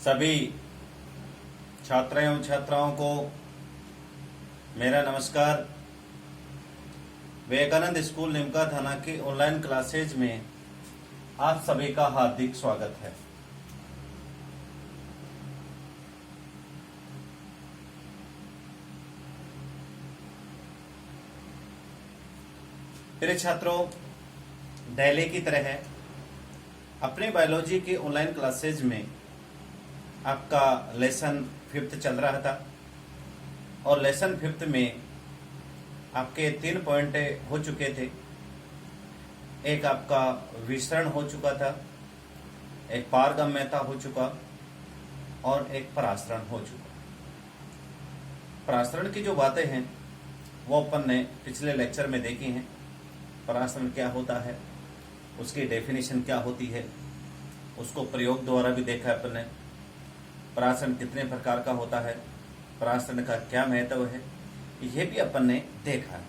सभी छात्र एवं छात्राओं को मेरा नमस्कार। विवेकानंद स्कूल निमका थाना की ऑनलाइन क्लासेज में आप सभी का हार्दिक स्वागत है। प्रिय छात्रों, डेली की तरह अपने बायोलॉजी के ऑनलाइन क्लासेज में आपका लेसन 5th चल रहा था और लेसन 5th में आपके 3 पॉइंट हो चुके थे। एक आपका विसरण हो चुका था, एक पारगम्यता हो चुका और एक परासरण हो चुका। परासरण की जो बातें हैं वो अपन ने पिछले लेक्चर में देखी हैं। परासरण क्या होता है, उसकी डेफिनेशन क्या होती है, उसको प्रयोग द्वारा भी देखा है अपन ने। परासरण कितने प्रकार का होता है, परासरण का क्या महत्व है, यह भी अपन ने देखा है।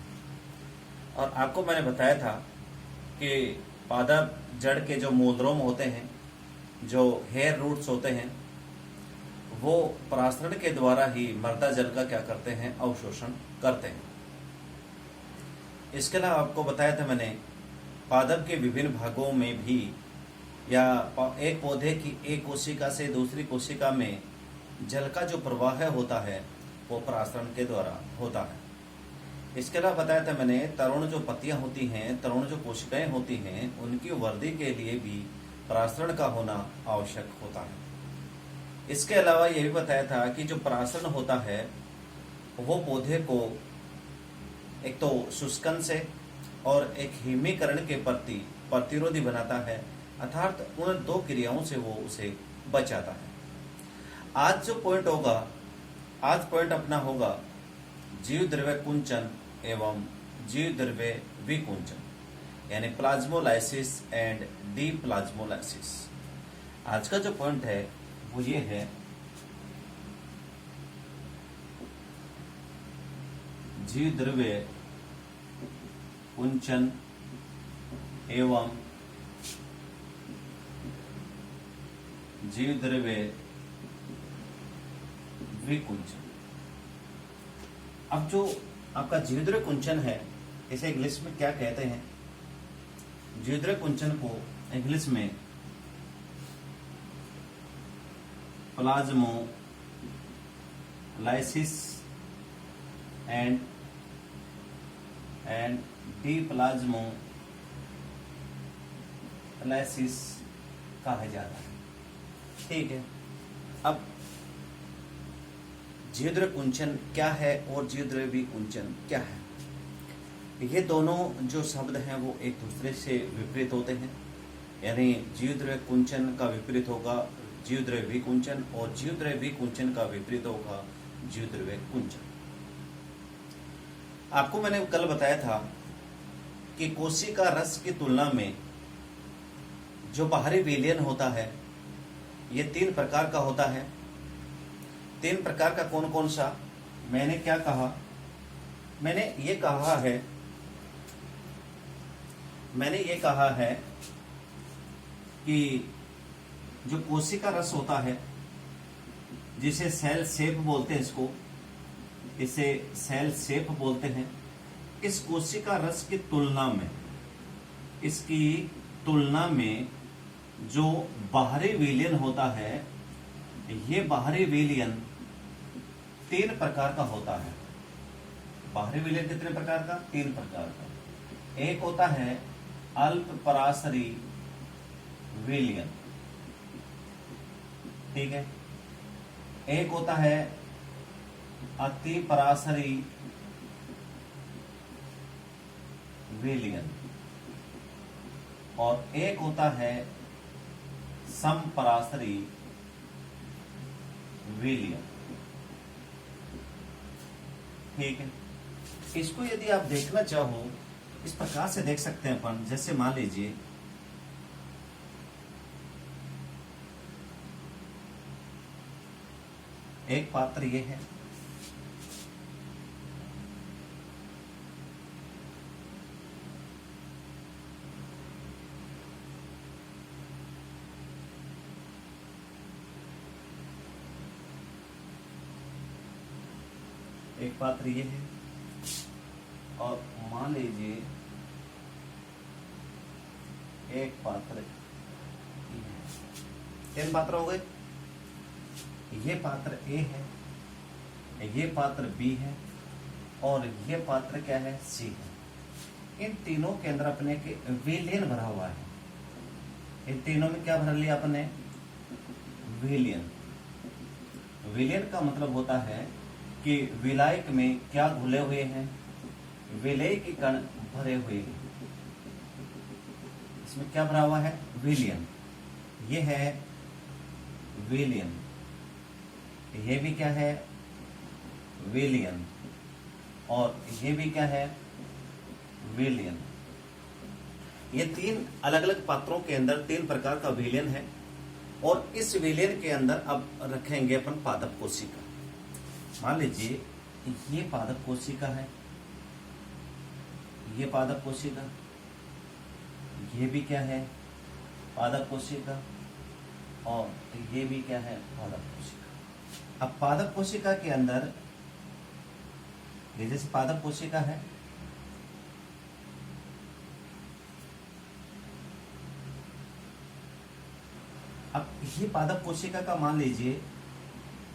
और आपको मैंने बताया था कि पादप जड़ के जो मूलद्रोम होते हैं, जो हेयर रूट्स होते हैं, वो परासरण के द्वारा ही मृदा जल का क्या करते हैं, अवशोषण करते हैं। इसके अलावा आपको बताया था मैंने पादप के विभिन्न भागों में भी या एक पौधे की एक कोशिका से दूसरी कोशिका में जल का जो प्रवाह होता है वो परासरण के द्वारा होता है। इसके अलावा बताया था मैंने तरुण जो पत्तियां होती हैं, तरुण जो कोशिकाएं होती हैं, उनकी वृद्धि के लिए भी परासरण का होना आवश्यक होता है। इसके अलावा यह भी बताया था कि जो परासरण होता है वो पौधे को एक तो शुष्कन से और एक हिमीकरण के प्रति प्रतिरोधी बनाता है, अर्थात उन 2 क्रियाओं से वो उसे बचाता है। आज जो पॉइंट होगा, आज पॉइंट अपना होगा जीव द्रव्य कुंचन एवं जीव द्रव्य विकुंचन, यानी प्लाज्मोलाइसिस एंड डीप्लाज्मोलाइसिस। आज का जो पॉइंट है वो ये है, जीव द्रव्य कुंचन एवं जीव द्रव्य विकुंचन। अब जो आपका जीव द्रव्य कुंचन है, इसे इंग्लिश में क्या कहते हैं? जीव द्रव्य कुंचन को इंग्लिश में प्लाज्मोलाइसिस एंड डीप्लाज्मोलाइसिस कहा जाता है। ठीक है। अब जीवद्रव्य कुंचन क्या है और जीवद्रव्य विकुंचन क्या है? ये दोनों जो शब्द हैं वो एक दूसरे से विपरीत होते हैं, यानी जीवद्रव्य कुंचन का विपरीत होगा जीवद्रव्य विकुंचन और जीवद्रव्य विकुंचन का विपरीत होगा जीवद्रव्य कुंचन। आपको मैंने कल बताया था कि कोशिका रस की तुलना में जो बाहरी विलयन होता है ये 3 प्रकार का होता है। 3 प्रकार का कौन कौन सा? मैंने क्या कहा? मैंने ये कहा है कि जो कोशिका रस होता है, जिसे सेल सेप बोलते हैं, इसे सेल सेप बोलते हैं। इस कोशिका रस की तुलना में जो बाहरी विलयन होता है, ये बाहरी विलयन 3 प्रकार का होता है। बाहरी विलयन कितने प्रकार का? 3 प्रकार का। एक होता है अल्प परासरी विलयन, ठीक है। एक होता है अति परासरी विलयन और एक होता है समपरासरी विलयन, ठीक है। इसको यदि आप देखना चाहो इस प्रकार से देख सकते हैं अपन। जैसे मान लीजिए एक पात्र ये है, एक पात्र ये है, और मान लीजिए एक पात्र ये है। 3 पात्र हो गए। ये पात्र ए है, ये पात्र बी है, और ये पात्र क्या है, सी है। इन तीनों के अंदर अपने के विलयन भरा हुआ है। इन तीनों में क्या भर लिया अपने, विलयन। विलयन का मतलब होता है कि विलायक में क्या घुले हुए हैं, विलेय के कण भरे हुए हैं। इसमें क्या भरा हुआ है, विलयन। ये है विलयन, ये भी क्या है, विलयन, और ये भी क्या है, विलयन। ये 3 अलग अलग पात्रों के अंदर 3 प्रकार का विलयन है, और इस विलयन के अंदर अब रखेंगे अपन पादप कोशिका। मान लीजिए ये पादप कोशिका है, ये पादप कोशिका, ये भी क्या है, पादप कोशिका, और ये भी क्या है, पादप कोशिका। अब पादप कोशिका के अंदर ये जैसे पादप कोशिका है, अब ये पादप कोशिका का मान लीजिए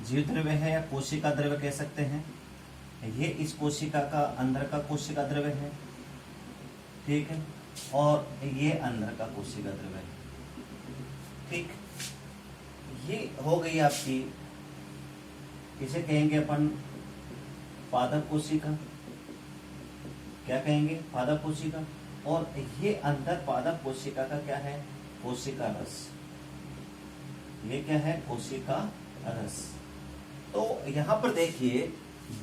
जीव द्रव्य है या कोशिका द्रव्य कह सकते हैं। ये इस कोशिका का अंदर का कोशिका द्रव्य है, ठीक है, और ये अंदर का कोशिका द्रव्य है, ठीक। ये हो गई आपकी, इसे कहेंगे अपन पादप कोशिका। क्या कहेंगे, पादप कोशिका। और ये अंदर पादप कोशिका का क्या है, कोशिका रस। ये क्या है, कोशिका रस। तो यहां पर देखिए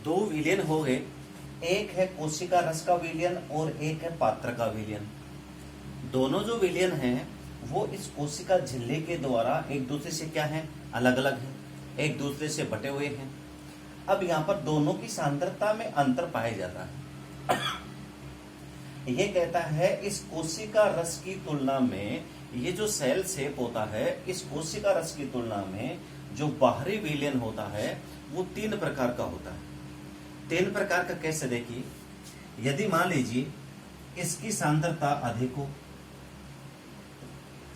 2 विलयन हो गए, एक है कोशिका रस का विलयन और एक है पात्र का विलयन। दोनों जो विलयन हैं वो इस कोशिका झिल्ली के द्वारा एक दूसरे से क्या है, अलग अलग है, एक दूसरे से बटे हुए हैं। अब यहाँ पर दोनों की सांद्रता में अंतर पाया जाता है। ये कहता है इस कोशिका रस की तुलना में, ये जो सेल शेप होता है, इस कोशिका रस की तुलना में जो बाहरी विलयन होता है वो 3 प्रकार का होता है। 3 प्रकार का कैसे, देखिए, यदि मान लीजिए इसकी सांद्रता अधिक हो,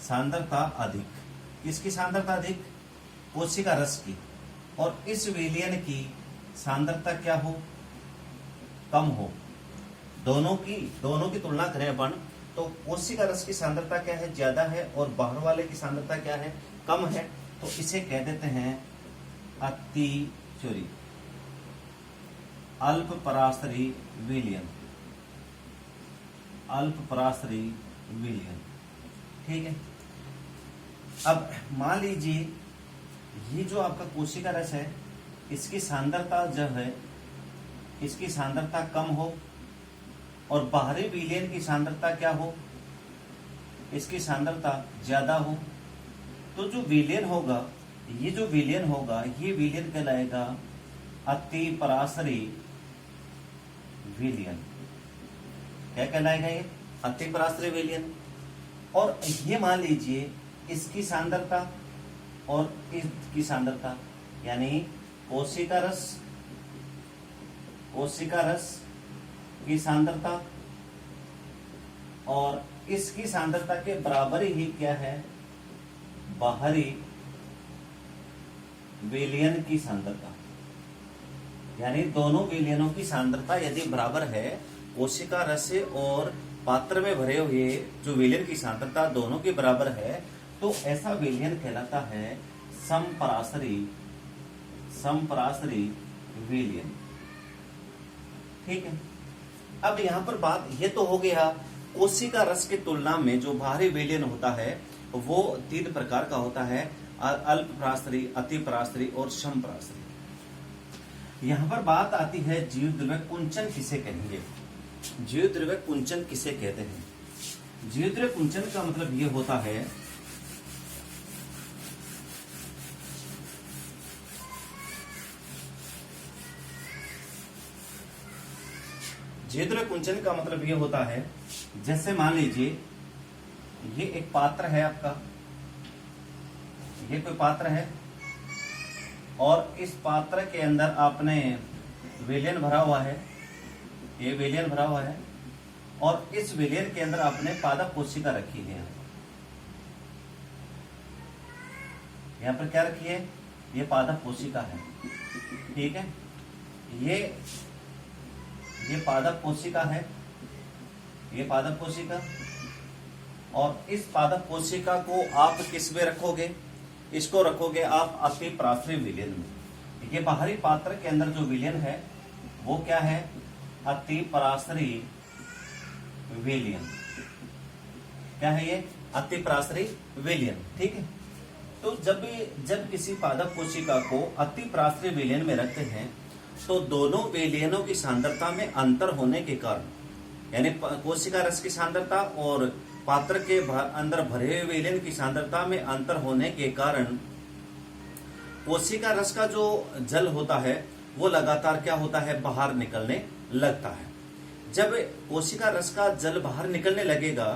सांद्रता अधिक, किसकी सांद्रता अधिक, कोशिका रस की, और इस विलयन की सांद्रता क्या हो, कम हो। दोनों की तुलना करें अपन तो कोशिका रस की सांद्रता क्या है, ज्यादा है, और बाहर वाले की सांद्रता क्या है, कम है। तो इसे कह देते हैं अल्प पराश्रयी विलयन, अल्प पराश्रयी विलयन, ठीक है। अब मान लीजिए ये जो आपका कोशिका रस है, इसकी सांद्रता जो है, इसकी सांद्रता कम हो, और बाहरी विलयन की सांद्रता क्या हो, इसकी सांद्रता ज्यादा हो। तो जो विलयन होगा, ये जो विलयन होगा, ये विलयन कहलाएगा अति पराश्रयी विलयन। क्या कहलाएगा ये, अति पराश्रयी विलयन। और ये मान लीजिए इसकी सांद्रता और इसकी सांद्रता, यानी कोशिका रस की सांद्रता और इसकी सांद्रता के बराबर ही क्या है, बाहरी विलयन की सांद्रता। यानी दोनों विलयनों की सांद्रता यदि बराबर है, कोशिका रस और पात्र में भरे हुए जो विलयन की सांद्रता दोनों के बराबर है, तो ऐसा विलयन कहलाता है समपराश्रयी विलयन, ठीक है। अब यहाँ पर बात ये तो हो गया, कोशिका रस की तुलना में जो बाहरी विलयन होता है वो 3 प्रकार का होता है, अल्प पराश्रयी, अति पराश्रयी और समपराश्रयी। यहाँ पर बात आती है जीव द्रव्य कुंचन किसे कहेंगे, जीव द्रव्य कुंचन किसे कहते हैं। जीव द्रव्य कुंचन का मतलब ये होता है जीवद्रव्य कुंचन का मतलब ये होता है, जैसे मान लीजिए ये एक पात्र है आपका, ये कोई पात्र है, और इस पात्र के अंदर आपने विलियन भरा हुआ है, ये विलियन भरा हुआ है, और इस विलियन के अंदर आपने पादप कोशिका रखी है। यहाँ पर क्या रखी है? ये पादप कोशिका है, ठीक है। ये पादप कोशिका है, ये पादप कोशिका, और इस पादप कोशिका को आप किस में रखोगे? इसको रखोगे आप अतिप्रासरी विलियन में। ये बाहरी पात्र के अंदर जो विलियन है वो क्या है? अतिप्रासरी विलियन। क्या है ये? अतिप्रासरी विलियन, ठीक है। तो जब किसी पादप कोशिका को अतिप्रासरी विलियन में रखते हैं तो दोनों विलियनों की सांद्रता में अंतर होने के कारण, यानी कोशिका रस की सांद्रता और पात्र के अंदर भरे हुए विलियन की सांद्रता में अंतर होने के कारण कोशिका रस का जो जल होता है वो लगातार क्या होता है? बाहर निकलने लगता है। जब कोशिका रस का जल बाहर निकलने लगेगा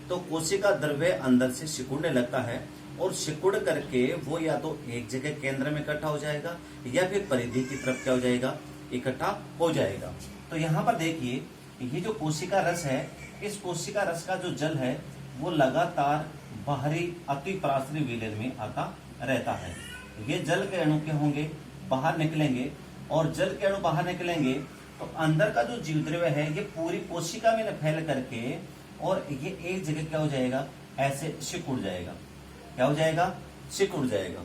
तो कोशिका द्रव्य अंदर से सिकुड़ने लगता है, और सिकुड़ करके वो या तो एक जगह केंद्र में इकट्ठा हो जाएगा या फिर परिधि की तरफ क्या हो जाएगा? इकट्ठा हो जाएगा। तो यहाँ पर देखिए, ये जो कोशिका रस है, इस कोशिका रस का जो जल है वो लगातार बाहरी अतिप्रासरी विलियन में आता रहता है। ये जल के अणु क्या होंगे? बाहर निकलेंगे, और जल के अणु बाहर निकलेंगे तो अंदर का जो जीवद्रव्य है ये पूरी कोशिका में फैल करके और ये एक जगह क्या हो जाएगा? ऐसे सिकुड़ जाएगा। क्या हो जाएगा? सिकुड़ जाएगा।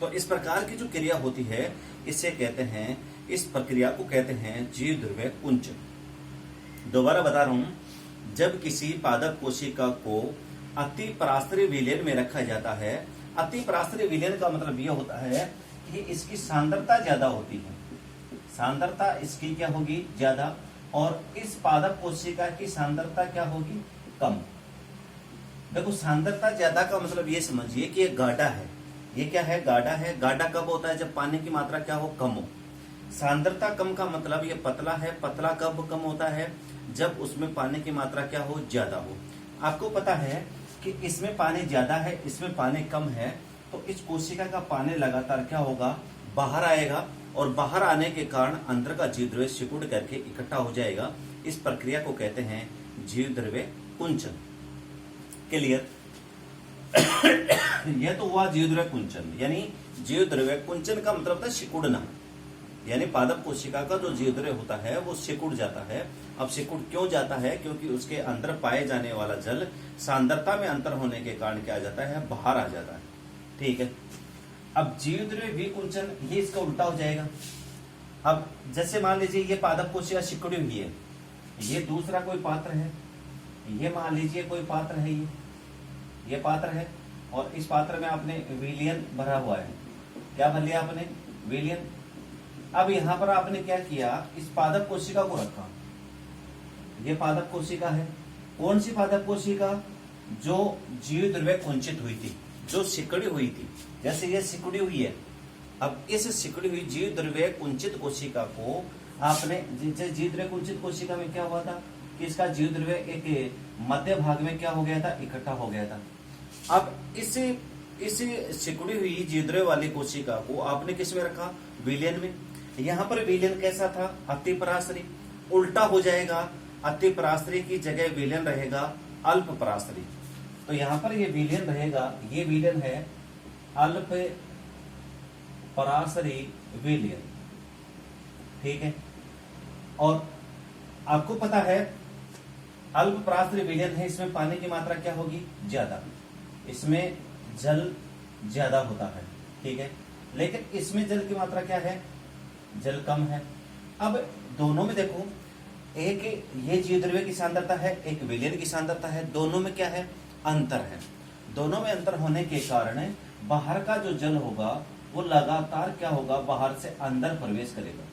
तो इस प्रकार की जो क्रिया होती है इसे कहते हैं, इस प्रक्रिया को कहते हैं जीवद्रव्य कुंचन। दोबारा बता रहा हूं, जब किसी पादप कोशिका को अतिप्रासरी विलियन में रखा जाता है, अतिप्रासरी विलियन का मतलब यह होता है कि इसकी सांद्रता ज्यादा होती है, सांद्रता इसकी क्या होगी? ज्यादा, और इस पादप कोशिका की सांद्रता क्या होगी? कम। देखो, सांद्रता ज्यादा का मतलब ये समझिए कि ये गाढ़ा है। ये क्या है? गाढ़ा है। गाढ़ा कब होता है? जब पानी की मात्रा क्या हो? कम हो। सांद्रता कम का मतलब ये पतला है। पतला कब कम होता है? जब उसमें पानी की मात्रा क्या हो? ज्यादा हो। आपको पता है कि इसमें पानी ज्यादा है, इसमें पानी कम है, तो इस कोशिका का पानी लगातार क्या होगा? बाहर आएगा, और बाहर आने के कारण अंदर का जीवद्रव्य सिकुड़ करके इकट्ठा हो जाएगा। इस प्रक्रिया को कहते हैं जीवद्रव्य कुंचन। क्लियर? यह तो हुआ जीवद्रव्य कुंचन, यानी जीवद्रव्य कुंचन का मतलब था सिकुड़ना, यानी पादप कोशिका का जो जीवद्रव्य होता है वो सिकुड़ जाता है। अब सिकुड़ क्यों जाता है? क्योंकि उसके अंदर पाए जाने वाला जल सांद्रता में अंतर होने के कारण क्या आ जाता है? बाहर आ जाता है, ठीक है। अब जीवद्रव्य विकुंचन, ये इसका उल्टा हो जाएगा। अब जैसे मान लीजिए ये पादप कोशिका सिकुड़ी हुई है, ये दूसरा कोई पात्र है, ये मान लीजिए कोई पात्र है, ये पात्र है, और इस पात्र में आपने विलियन भरा हुआ है। क्या भर लिया आपने? विलियन। अब यहां पर आपने क्या किया? इस पादप कोशिका को रखा। ये पादप कोशिका है। कौन सी पादप कोशिका? जो जीवद्रव्य कुंचित हुई थी, जो सिकुड़ी हुई थी। जैसे ये सिकुड़ी हुई है, अब इस सिकुड़ी हुई जीवद्रव्य कुंचित कोशिका को आपने, जीवद्रव्य कुंचित कोशिका में क्या हुआ था कि इसका जीवद्रव्य एक मध्य भाग में क्या हो गया था? इकट्ठा हो गया था। अब इस सिकुड़ी हुई जीवद्रव्य वाली कोशिका को आपने किस में रखा? विलियन में। यहाँ पर विलियन कैसा था? अतिपराश्री। उल्टा हो जाएगा, अतिपराश्री की जगह विलियन रहेगा अल्प पराश्री। तो यहाँ पर ये विलियन रहेगा, ये विलियन है अल्प पराश्री विलियन, ठीक है। और आपको पता है अल्प पराश्री विलियन है, इसमें पानी की मात्रा क्या होगी? ज्यादा, इसमें जल ज्यादा होता है, ठीक है। लेकिन इसमें जल की मात्रा क्या है? जल कम है। अब दोनों में देखो, एक ये जीवद्रव्य की सांद्रता है, एक विलियन की सांद्रता है, दोनों में क्या है? अंतर है। दोनों में अंतर होने के कारण बाहर का जो जल होगा वो लगातार क्या होगा? बाहर से अंदर प्रवेश करेगा।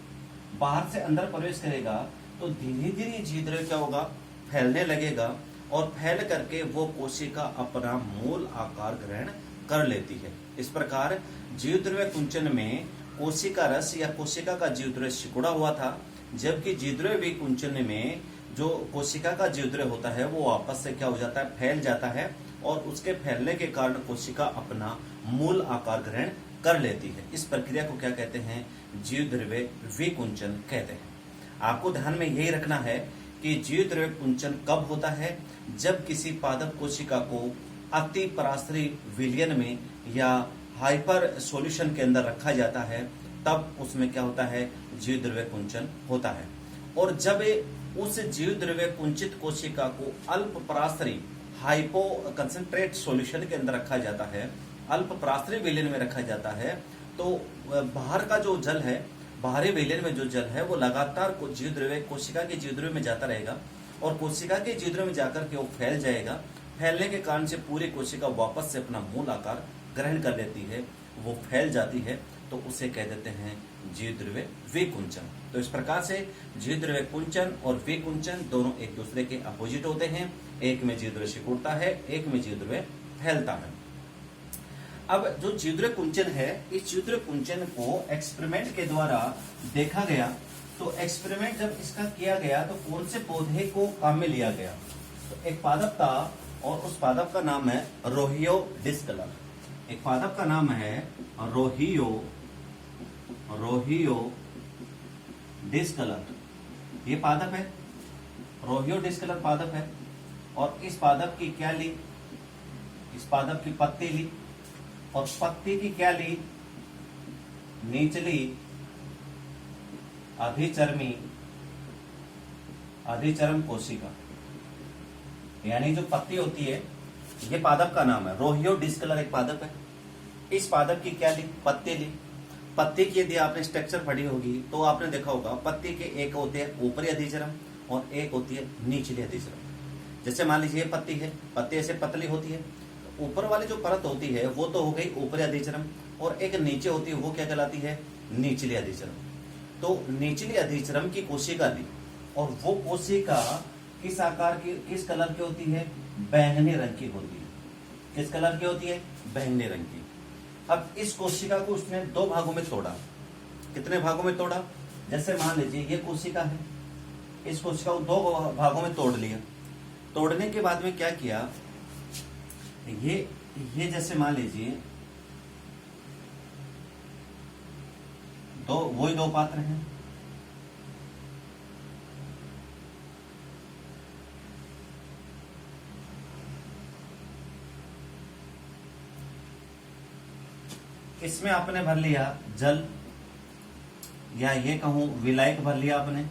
बाहर से अंदर प्रवेश करेगा तो धीरे धीरे जीवद्रव्य क्या होगा? फैलने लगेगा, और फैल करके वो कोशिका अपना मूल आकार ग्रहण कर लेती है। इस प्रकार जीवद्रव्य कुंचन में कोशिका रस या कोशिका का जीवद्रव्य सिकुड़ा हुआ था, जबकि जीवद्रव्य विकुंचन में जो कोशिका का जीवद्रव्य होता है वो आपस से क्या हो जाता है? फैल जाता है, और उसके फैलने के कारण कोशिका अपना मूल आकार ग्रहण कर लेती है। इस प्रक्रिया को क्या कहते हैं? जीव द्रव्य विकुंचन कहते हैं। आपको ध्यान में यही रखना है कि जीव द्रव्य कुंचन कब होता है? जब किसी पादप कोशिका को अति पराश्रयी विलयन में या हाइपर सॉल्यूशन के अंदर रखा जाता है, तब उसमें क्या होता है? जीव द्रव्य कुंचन होता है। और जब उस जीव द्रव्य कुंचित कोशिका को अल्प पराश्रयी हाइपो कंसंट्रेट सॉल्यूशन के अंदर रखा जाता है, अल्प पराश्रयी विलयन में रखा जाता है, तो बाहर का जो जल है, बाहरी विलयन में जो जल है वो लगातार जीव द्रव्य कोशिका के जीव द्रव्य में जाता रहेगा और कोशिका के जीव द्रव्य में जाकर के वो फैल जाएगा। फैलने के कारण से पूरी कोशिका वापस से अपना मूल आकार ग्रहण कर लेती है, वो फैल जाती है, तो उसे कह देते हैं जीव द्रव्य विकुंचन। तो इस प्रकार से जीव द्रव्य कुंचन और विकुंचन दोनों एक दूसरे के अपोजिट होते हैं। एक में जीव द्रव्य सिकुड़ता है, एक में जीव द्रव्य फैलता है। अब जो जीव द्रव्य कुंचन है, इस जीव द्रव्य कुंचन को एक्सपेरिमेंट के द्वारा देखा गया। तो एक्सपेरिमेंट जब इसका किया गया तो कौन से पौधे को काम में लिया गया? तो एक पादप था और उस पादप का नाम है रोहियो डिस्कलर। एक पादप का नाम है रोहियो डिस्कलर। ये पादप है, रोहियो डिस्कलर पादप है। और इस पादप की क्या ली? इस पादप की पत्ती ली और पत्ती की क्या ली? निचली अधिचर्म कोशिका, यानी जो पत्ती होती है, ये पादप का नाम है। रोहियो डिस्कलर एक पादप है। इस पादप की क्या ली? पत्ती ली। पत्ती की यदि आपने स्ट्रक्चर पढ़ी होगी तो आपने देखा होगा पत्ती के एक होते हैं ऊपरी अधिचर्म और एक होती है निचली अधिचर्म। जैसे मान लीजिए पत्ती है, पत्ती ऐसे पतली होती है, तो ऊपर वाली जो परत होती है वो तो हो गई ऊपरी अधिचर्म, और एक नीचे होती है वो क्या कहलाती है? निचली अधिचर्म। तो निचली अधिचर्म की कोशिका ली और वो कोशिका किस आकार की, किस कलर की होती है? बैंगनी रंग की होती है। किस कलर की होती है? बैंगनी रंग की। अब इस कोशिका को उसने दो भागों में तोड़ा। कितने भागों में तोड़ा? जैसे मान लीजिए ये कोशिका है, इस कोशिका को दो भागों में तोड़ लिया। तोड़ने के बाद में क्या किया? ये जैसे मान लीजिए वही दो पात्र हैं। इसमें आपने भर लिया जल, या ये कहूं विलायक भर लिया आपने,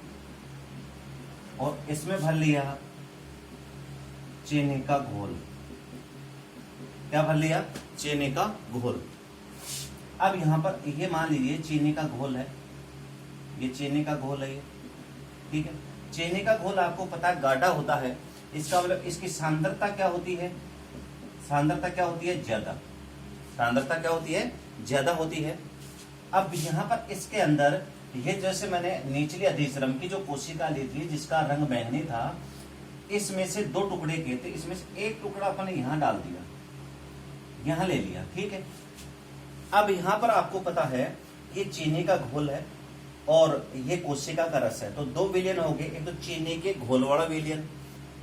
और इसमें भर लिया चीनी का घोल। क्या भर लिया? चीनी का घोल। अब यहां पर ये मान लीजिए चीनी का घोल है, ये चीनी का घोल है ये, ठीक है। चीनी का घोल आपको पता है गाढ़ा होता है, इसका मतलब इसकी सांद्रता क्या होती है? सांद्रता क्या होती है? ज्यादा। सांद्रता क्या होती है? ज्यादा होती है। अब यहाँ पर इसके अंदर ये जैसे मैंने निचली अधिचर्म की जो कोशिका ली थी जिसका रंग बैंगनी था, इसमें से दो टुकड़े किए थे, इसमें से एक टुकड़ा अपने यहाँ डाल दिया, यहाँ ले लिया, ठीक है। अब यहाँ पर आपको पता है ये चीनी का घोल है और ये कोशिका का रस है, तो दो विलयन हो गए, एक तो चीनी के घोल वाला विलयन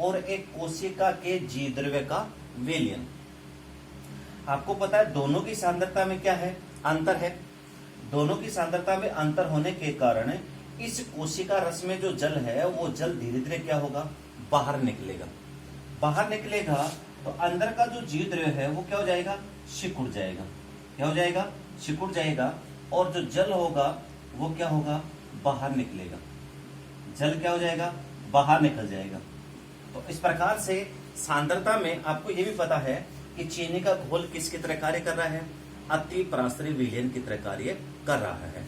और एक कोशिका के जीव द्रव्य का विलयन। आपको पता है दोनों की सांद्रता में क्या है? अंतर है। दोनों की सांद्रता में अंतर होने के कारण इस कोशिका रस में जो जल है वो जल धीरे धीरे क्या होगा? बाहर निकलेगा। बाहर निकलेगा तो अंदर का जो जीव द्रव्य है वो क्या हो जाएगा? सिकुड़ जाएगा। क्या हो जाएगा? सिकुड़ जाएगा। और जो जल होगा वो क्या होगा? बाहर निकलेगा। जल क्या हो जाएगा? बाहर निकल जाएगा। तो इस प्रकार से सांद्रता में आपको ये भी पता है कि चीनी का घोल किसकी तरह कार्य कर रहा है? अति पराश्रयी विलयन की तरह कार्य कर रहा है।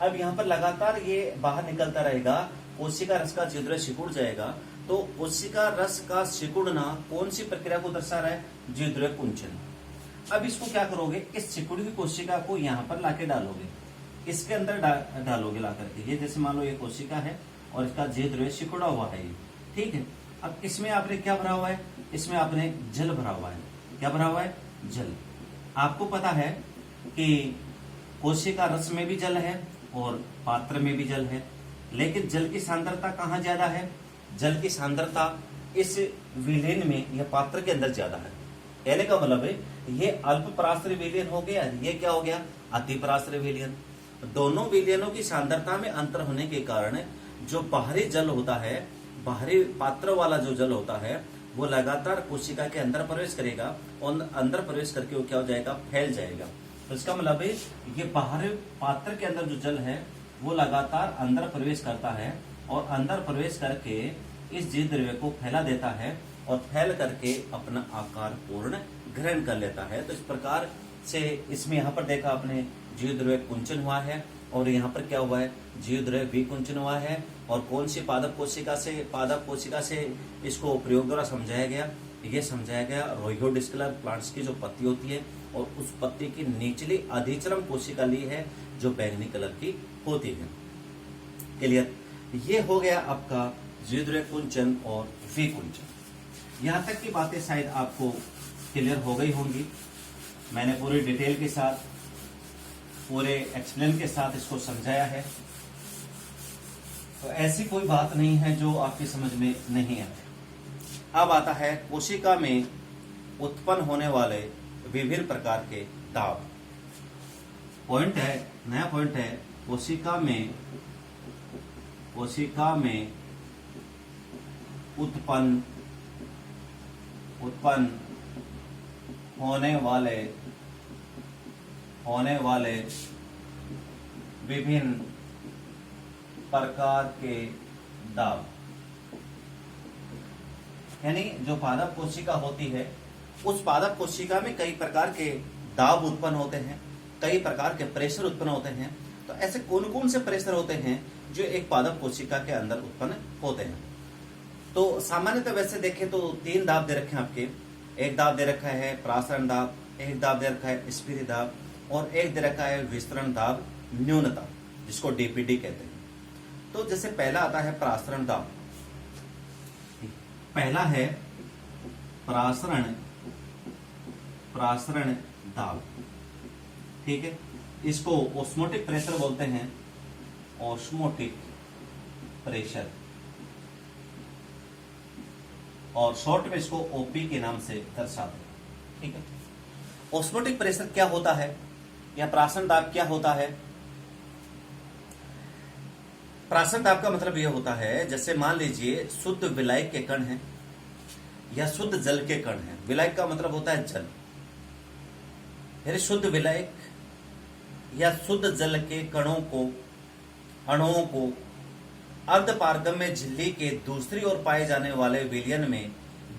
अब यहाँ पर लगातार ये बाहर निकलता रहेगा, कोशिका रस का जीव द्रव्य सिकुड़ जाएगा। तो कोशिका रस का सिकुड़ना कौन सी प्रक्रिया को दर्शा रहा है? जीव द्रव्य कुंचन। अब इसको क्या करोगे? इस सिकुड़ी हुई कोशिका को यहाँ पर लाके डालोगे, इसके अंदर डालोगे ला करके। ये जैसे मान लो ये कोशिका है और इसका जीव द्रव्य सिकुड़ा हुआ है ये, ठीक है। अब इसमें आपने क्या भरा हुआ है? इसमें आपने जल भरा हुआ है। क्या भरा हुआ है? जल। आपको पता है कि कोशिका रस में भी जल है और पात्र में भी जल है, लेकिन जल की सांद्रता कहाँ ज्यादा है? जल की सांद्रता इस विलयन में या पात्र के अंदर ज्यादा है। कहने का मतलब है ये अल्प पराश्रय विलयन हो गया, ये क्या हो गया, अति पराश्रय विलयन। दोनों विलयनों की सांद्रता में अंतर होने के कारण जो बाहरी जल होता है, बाहरी पात्र वाला जो जल होता है, वो लगातार कोशिका के अंदर प्रवेश करेगा और अंदर प्रवेश करके वो क्या हो जाएगा, फैल जाएगा। तो इसका मतलब है ये बाहरी पात्र के अंदर जो जल है वो लगातार अंदर प्रवेश करता है और अंदर प्रवेश करके इस जीव द्रव्य को फैला देता है और फैल करके अपना आकार पूर्ण ग्रहण कर लेता है। तो इस प्रकार से इसमें यहाँ पर देखा आपने जीव द्रव्य कुंचन हुआ है और यहाँ पर क्या हुआ है, जीव द्रव्य विकुंचन हुआ है। और कौन सी पादप कोशिका से इसको प्रयोग द्वारा समझाया गया, ये समझाया गया रोहियोडिस्कुलर प्लांट्स की जो पत्ती होती है और उस पत्ती की निचली अधिचरम कोशिका ली है जो बैंगनी कलर की होती है। क्लियर, ये हो गया आपका जीव द्रव्य कुंचन और विकुंचन। यहाँ तक की बातें शायद आपको क्लियर हो गई होंगी। मैंने पूरी डिटेल के साथ, पूरे एक्सप्लेन के साथ इसको समझाया है, तो ऐसी कोई बात नहीं है जो आपकी समझ में नहीं आए। अब आता है कोशिका में उत्पन्न होने वाले विभिन्न प्रकार के दाब। पॉइंट है, नया पॉइंट है, कोशिका में उत्पन्न होने वाले विभिन्न प्रकार के दाब। यानी जो पादप कोशिका होती है, उस पादप कोशिका में कई प्रकार के दाब उत्पन्न होते हैं, कई प्रकार के प्रेशर उत्पन्न होते हैं। तो ऐसे कौन कौन से प्रेशर होते हैं जो एक पादप कोशिका के अंदर उत्पन्न होते हैं? तो सामान्यतः वैसे देखें तो 3 दाब दे रखे हैं आपके। एक दाब दे रखा है प्रासरण दाब, एक दाब दे रखा है स्फीरी दाब और एक दे रखा है विस्तरण दाब न्यूनता, जिसको डीपीडी कहते हैं। तो जैसे पहला आता है प्रासरण दाब। पहला है प्रासरण दाब, ठीक है। इसको ऑस्मोटिक प्रेशर बोलते हैं, ऑस्मोटिक प्रेशर, और शॉर्ट में इसको ओपी के नाम से दर्शाते हैं, ठीक है। ऑस्मोटिक प्रेशर क्या होता है या प्रासरण दाब क्या होता है? प्रासरण दाब का मतलब यह होता है, जैसे मान लीजिए शुद्ध विलायक के कण हैं या शुद्ध जल के कण हैं। विलायक का मतलब होता है जल, यानी शुद्ध विलायक या शुद्ध जल के अणुओं को अर्धपारगम्य झिल्ली के दूसरी ओर पाए जाने वाले विलयन में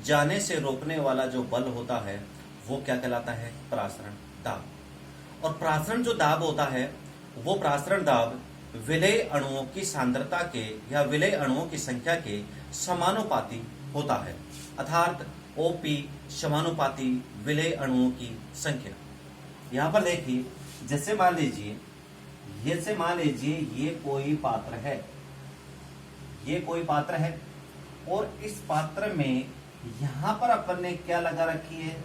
जाने से रोकने वाला जो बल होता है वो क्या कहलाता है? प्रासरण दाब। और प्रासरण जो दाब होता है वो प्रासरण दाब विलेय अणुओं की सांद्रता के या विलेय अणुओं की संख्या के समानुपाती होता है, अर्थात ओपी समानुपाती विलेय अणुओं की संख्या। यहां पर देखिए, जैसे मान लीजिए ये कोई पात्र है और इस पात्र में यहां पर अपन ने क्या लगा रखी है?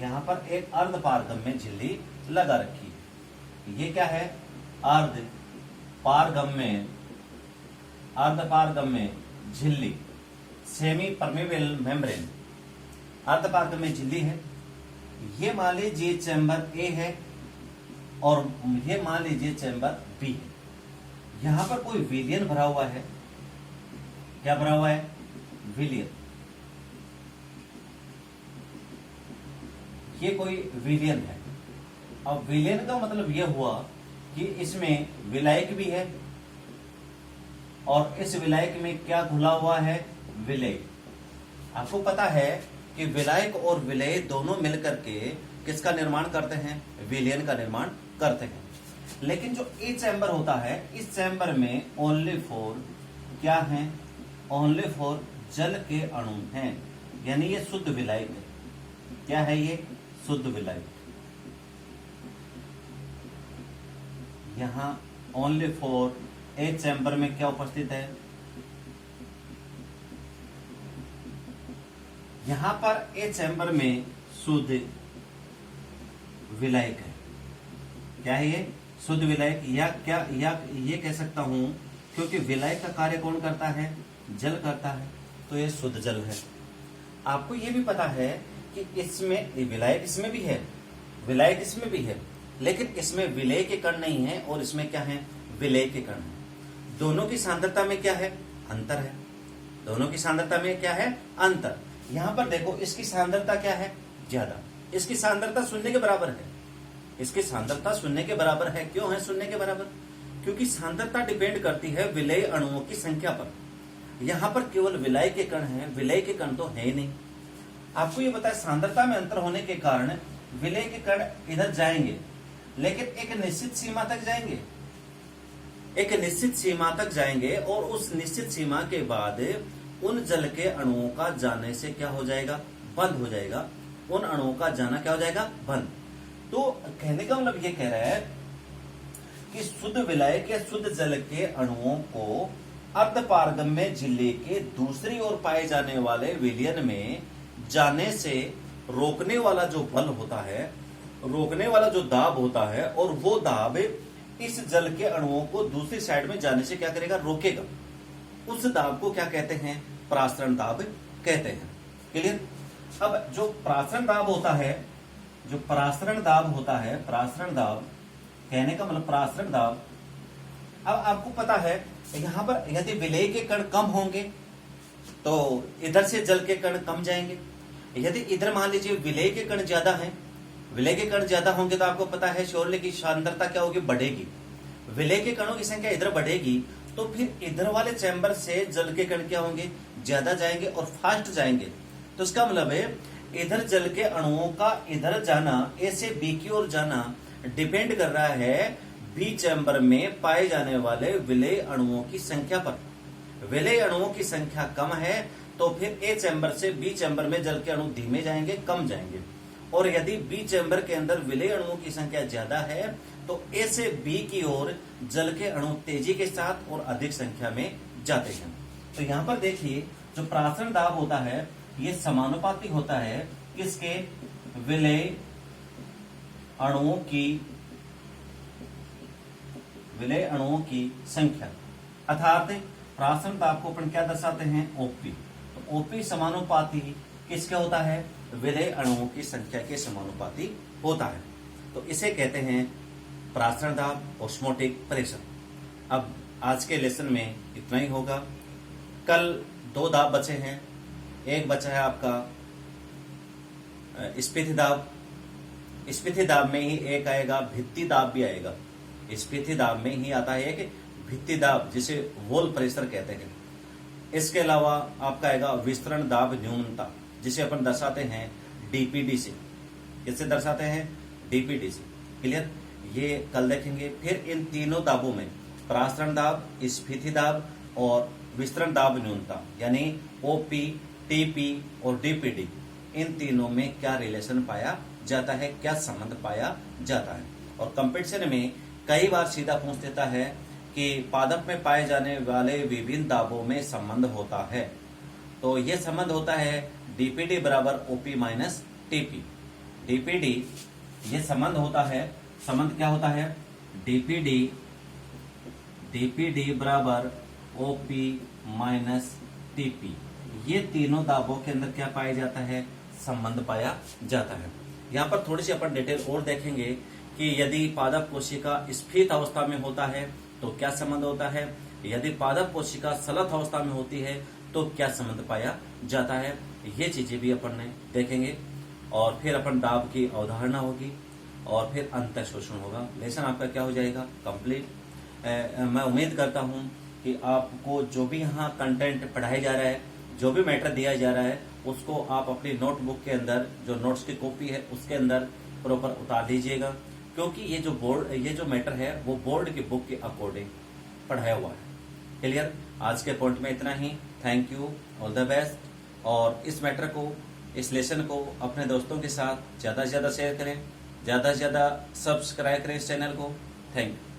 यहां पर एक अर्धपारगम्य झिल्ली लगा रखी है। ये क्या है? अर्धपारगम्य झिल्ली, सेमी परमेबल मेम्ब्रेन, अर्धपारगम्य झिल्ली है। ये मान लीजिए चैम्बर ए है और ये मान लीजिए चैम्बर बी है। यहां पर कोई विलयन भरा हुआ है। क्या भरा हुआ है? विलयन। ये कोई विलयन है। अब विलयन का मतलब यह हुआ कि इसमें विलायक भी है और इस विलायक में क्या घुला हुआ है? विलेय। आपको पता है कि विलायक और विलेय दोनों मिलकर के किसका निर्माण करते हैं? विलयन का निर्माण करते हैं। लेकिन जो ए चैम्बर होता है, इस चैम्बर में ओनली फॉर क्या है? ओनली फॉर जल के अणु हैं, यानी ये शुद्ध विलायक है। क्या है ये? शुद्ध विलायक। यहां ओनली फॉर ए चैम्बर में क्या उपस्थित है? यहां पर ए चैम्बर में शुद्ध विलायक है। क्या है ये? शुद्ध विलायक। या ये कह सकता हूं, क्योंकि विलायक का कार्य कौन करता है? जल करता है, तो ये शुद्ध जल है। आपको ये भी पता है कि इसमें विलायक इसमें भी है, विलायक इसमें भी है, लेकिन इसमें विलय के कण नहीं है और इसमें क्या है, विलय के कण है। दोनों की सांद्रता में क्या है, अंतर है। दोनों की सांद्रता में क्या है, अंतर। यहां पर देखो इसकी सांद्रता क्या है, ज्यादा। इसकी सांद्रता शून्य के बराबर है, इसकी सांद्रता शून्य के बराबर है। क्यों है शून्य के बराबर, क्योंकि सांद्रता डिपेंड करती है विलय अणुओं की संख्या पर। यहां पर केवल विलय के कण है, विलय के कण तो है ही नहीं। आपको ये पता है सांद्रता में अंतर होने के कारण विलय के कण इधर जाएंगे, लेकिन एक निश्चित सीमा तक जाएंगे, एक निश्चित सीमा तक जाएंगे, और उस निश्चित सीमा के बाद उन जल के अणुओं का जाने से क्या हो जाएगा, बंद हो जाएगा। उन अणुओं का जाना क्या हो जाएगा, बंद। तो कहने का मतलब ये कह रहा है कि शुद्ध विलायक या शुद्ध जल के अणुओं को अर्धपारगम्य झिल्ली के दूसरी ओर पाए जाने वाले विलयन में जाने से रोकने वाला जो बल होता है, रोकने वाला जो दाब होता है, और वो दाब इस जल के अणुओं को दूसरी साइड में जाने से क्या करेगा, रोकेगा। उस दाब को क्या कहते हैं, प्रासरण दाब कहते हैं। क्लियर। अब जो प्रासरण दाब होता है, जो प्रासरण दाब होता है, प्रासरण दाब कहने का मतलब प्रासरण दाब, अब आपको पता है यहां पर यदि विलय के कण कम होंगे तो इधर से जल के कण कम जाएंगे। यदि इधर मान लीजिए विलय के कण ज्यादा हैं, विलय के कण ज्यादा होंगे तो आपको पता है शोरले की सांद्रता क्या होगी, बढ़ेगी। विलय के कणों की संख्या इधर बढ़ेगी तो फिर इधर वाले चैम्बर से जल के कण क्या होंगे, ज्यादा जाएंगे और फास्ट जाएंगे। तो इसका मतलब है इधर जल के अणुओं का इधर जाना, ए से बी की ओर जाना डिपेंड कर रहा है बी चैम्बर में पाए जाने वाले विलय अणुओं की संख्या पर। विलय अणुओं की संख्या कम है तो फिर ए चैम्बर से बी चैम्बर में जल के अणु धीमे जाएंगे, कम जाएंगे। और यदि बी चैम्बर के अंदर विलय अणुओं की संख्या ज्यादा है तो ए से बी की ओर जल के अणु तेजी के साथ और अधिक संख्या में जाते हैं। तो यहां पर देखिए जो प्रासरण दाब होता है ये समानुपाती होता है किसके, विलय अणुओं की, विलय अणुओं की संख्या। अर्थात प्रासरण दाब को अपन क्या दर्शाते हैं, ओपी। तो ओपी समानुपाती किसके होता है, विलय अणुओं की संख्या के समानुपाती होता है। तो इसे कहते हैं प्रासरण दाब, ऑस्मोटिक प्रेशर। अब आज के लेसन में इतना ही होगा। कल 2 दाब बचे हैं। एक बचा है आपका स्फीति दाब। स्फीति दाब में ही एक आएगा भित्ति दाब भी आएगा। स्फीति दाब में ही आता है एक भित्ति दाब जिसे वॉल प्रेशर कहते हैं। इसके अलावा आपका आएगा विस्तरण दाब न्यूनता जिसे अपन दर्शाते हैं डीपीडी से। किससे दर्शाते हैं, डीपीडी से। क्लियर। ये कल देखेंगे। फिर इन तीनों दाबों में प्रासरण दाब, स्फीति दाब और विस्तरण दाब न्यूनता यानी ओपी, टीपी और डीपीडी, इन तीनों में क्या रिलेशन पाया जाता है, क्या संबंध पाया जाता है। और कंपटीशन में कई बार सीधा पूछ देता है कि पादप में पाए जाने वाले विभिन्न दाबों में संबंध होता है। तो यह संबंध होता है डीपीडी बराबर ओपी माइनस टीपी। डीपीडी ये संबंध होता है, संबंध क्या होता है, डीपीडी बराबर ओपी माइनस टीपी। ये तीनों दाबों के अंदर क्या पाया जाता है, संबंध पाया जाता है। यहाँ पर थोड़ी सी अपन डिटेल और देखेंगे कि यदि पादप कोशिका स्फीत अवस्था में होता है तो क्या संबंध होता है, यदि पादप कोशिका सलथ अवस्था में होती है तो क्या संबंध पाया जाता है। ये चीजें भी अपन ने देखेंगे। और फिर अपन दाब की अवधारणा होगी और फिर अंतर शोषण होगा। लेसन आपका क्या हो जाएगा, कंप्लीट। मैं उम्मीद करता हूं कि आपको जो भी यहाँ कंटेंट पढ़ाया जा रहा है, जो भी मैटर दिया जा रहा है, उसको आप अपनी नोटबुक के अंदर जो नोट्स की कॉपी है उसके अंदर प्रॉपर उतार दीजिएगा, क्योंकि ये जो मैटर है वो बोर्ड की बुक के अकॉर्डिंग पढ़ाया हुआ है। क्लियर। आज के पॉइंट में इतना ही। Thank you, all the best. और इस मैटर को, इस लेसन को अपने दोस्तों के साथ ज्यादा से ज्यादा शेयर करें, ज्यादा से ज्यादा सब्सक्राइब करें इस चैनल को। Thank you.